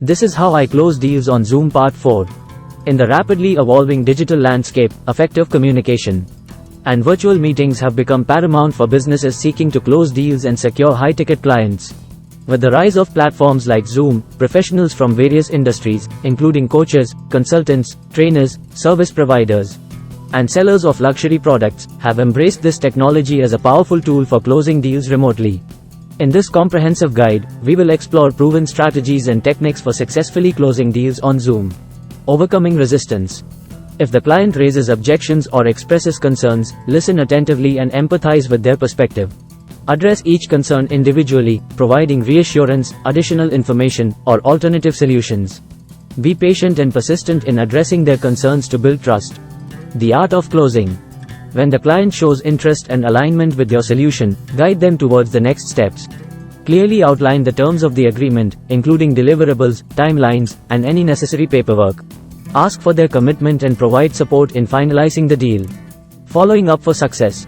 This is how I close deals on Zoom Part 4. In the rapidly evolving digital landscape, effective communication and virtual meetings have become paramount for businesses seeking to close deals and secure high-ticket clients. With the rise of platforms like Zoom, professionals from various industries, including coaches, consultants, trainers, service providers, and sellers of luxury products, have embraced this technology as a powerful tool for closing deals remotely. In this comprehensive guide, we will explore proven strategies and techniques for successfully closing deals on Zoom. Overcoming resistance. If the client raises objections or expresses concerns, listen attentively and empathize with their perspective. Address each concern individually, providing reassurance, additional information, or alternative solutions. Be patient and persistent in addressing their concerns to build trust. The art of closing. When the client shows interest and alignment with your solution, guide them towards the next steps. Clearly outline the terms of the agreement, including deliverables, timelines, and any necessary paperwork. Ask for their commitment and provide support in finalizing the deal. Following up for success.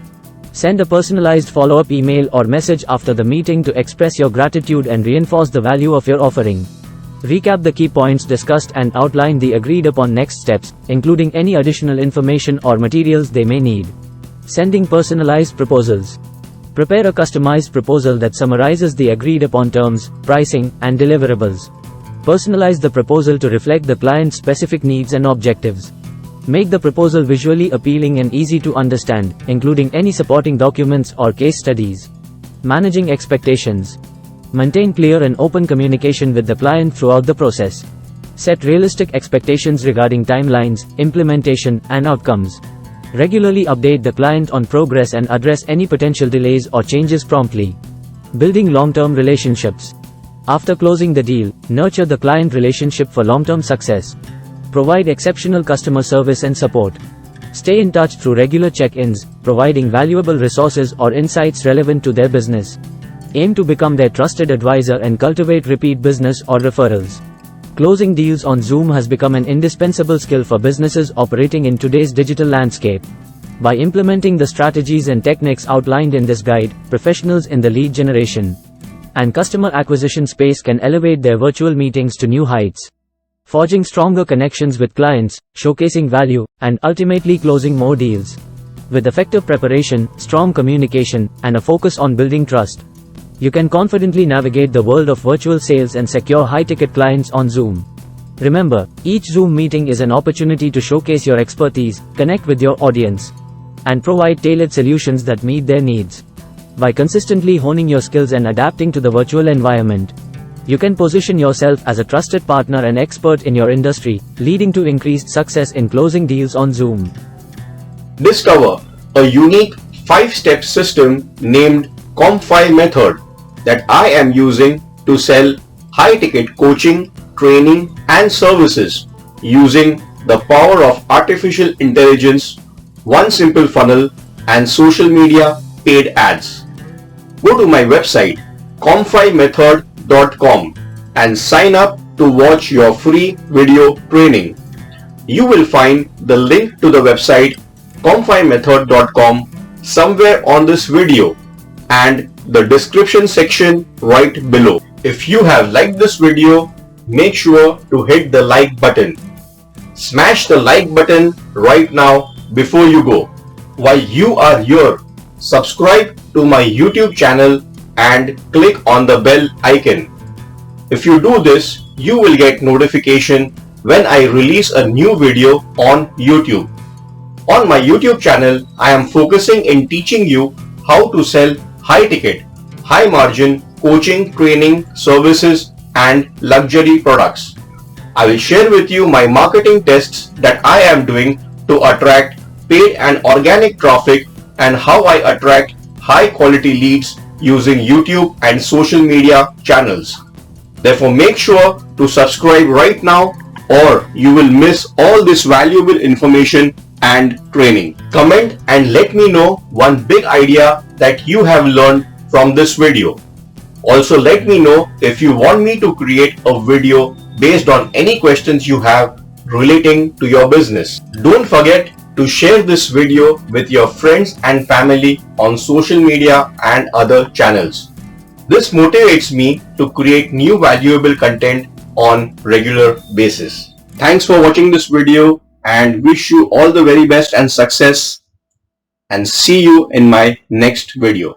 Send a personalized follow-up email or message after the meeting to express your gratitude and reinforce the value of your offering. Recap the key points discussed and outline the agreed-upon next steps, including any additional information or materials they may need. Sending personalized proposals. Prepare a customized proposal that summarizes the agreed-upon terms, pricing, and deliverables. Personalize the proposal to reflect the client's specific needs and objectives. Make the proposal visually appealing and easy to understand, including any supporting documents or case studies. Managing expectations. Maintain clear and open communication with the client throughout the process. Set realistic expectations regarding timelines, implementation, and outcomes. Regularly update the client on progress and address any potential delays or changes promptly. Building long-term relationships. After closing the deal, nurture the client relationship for long-term success. Provide exceptional customer service and support. Stay in touch through regular check-ins, providing valuable resources or insights relevant to their business. Aim to become their trusted advisor and cultivate repeat business or referrals. Closing deals on Zoom has become an indispensable skill for businesses operating in today's digital landscape. By implementing the strategies and techniques outlined in this guide, professionals in the lead generation and customer acquisition space can elevate their virtual meetings to new heights, forging stronger connections with clients, showcasing value, and ultimately closing more deals. With effective preparation, strong communication, and a focus on building trust, you can confidently navigate the world of virtual sales and secure high-ticket clients on Zoom. Remember, each Zoom meeting is an opportunity to showcase your expertise, connect with your audience, and provide tailored solutions that meet their needs. By consistently honing your skills and adapting to the virtual environment, you can position yourself as a trusted partner and expert in your industry, leading to increased success in closing deals on Zoom. Discover a unique 5-step system named COM5 method that I am using to sell high-ticket coaching, training, and services using the power of artificial intelligence, one simple funnel, and social media paid ads. Go to my website com5method.com and sign up to watch your free video training. You will find the link to the website com5method.com somewhere on this video and the description section right below. If you have liked this video, make sure to hit the like button. Smash the like button right now before you go. While you are here, subscribe to my YouTube channel and click on the bell icon. If you do this, you will get notification when I release a new video on YouTube. On my YouTube channel, I am focusing in teaching you how to sell high-ticket, high-margin coaching, training, services, and luxury products. I will share with you my marketing tests that I am doing to attract paid and organic traffic and how I attract high-quality leads using YouTube and social media channels. Therefore, make sure to subscribe right now or you will miss all this valuable information and training. Comment and let me know one big idea that you have learned from this video. Also, let me know if you want me to create a video based on any questions you have relating to your business. Don't forget to share this video with your friends and family on social media and other channels. This motivates me to create new valuable content on regular basis. Thanks for watching this video and wish you all the very best and success, and see you in my next video.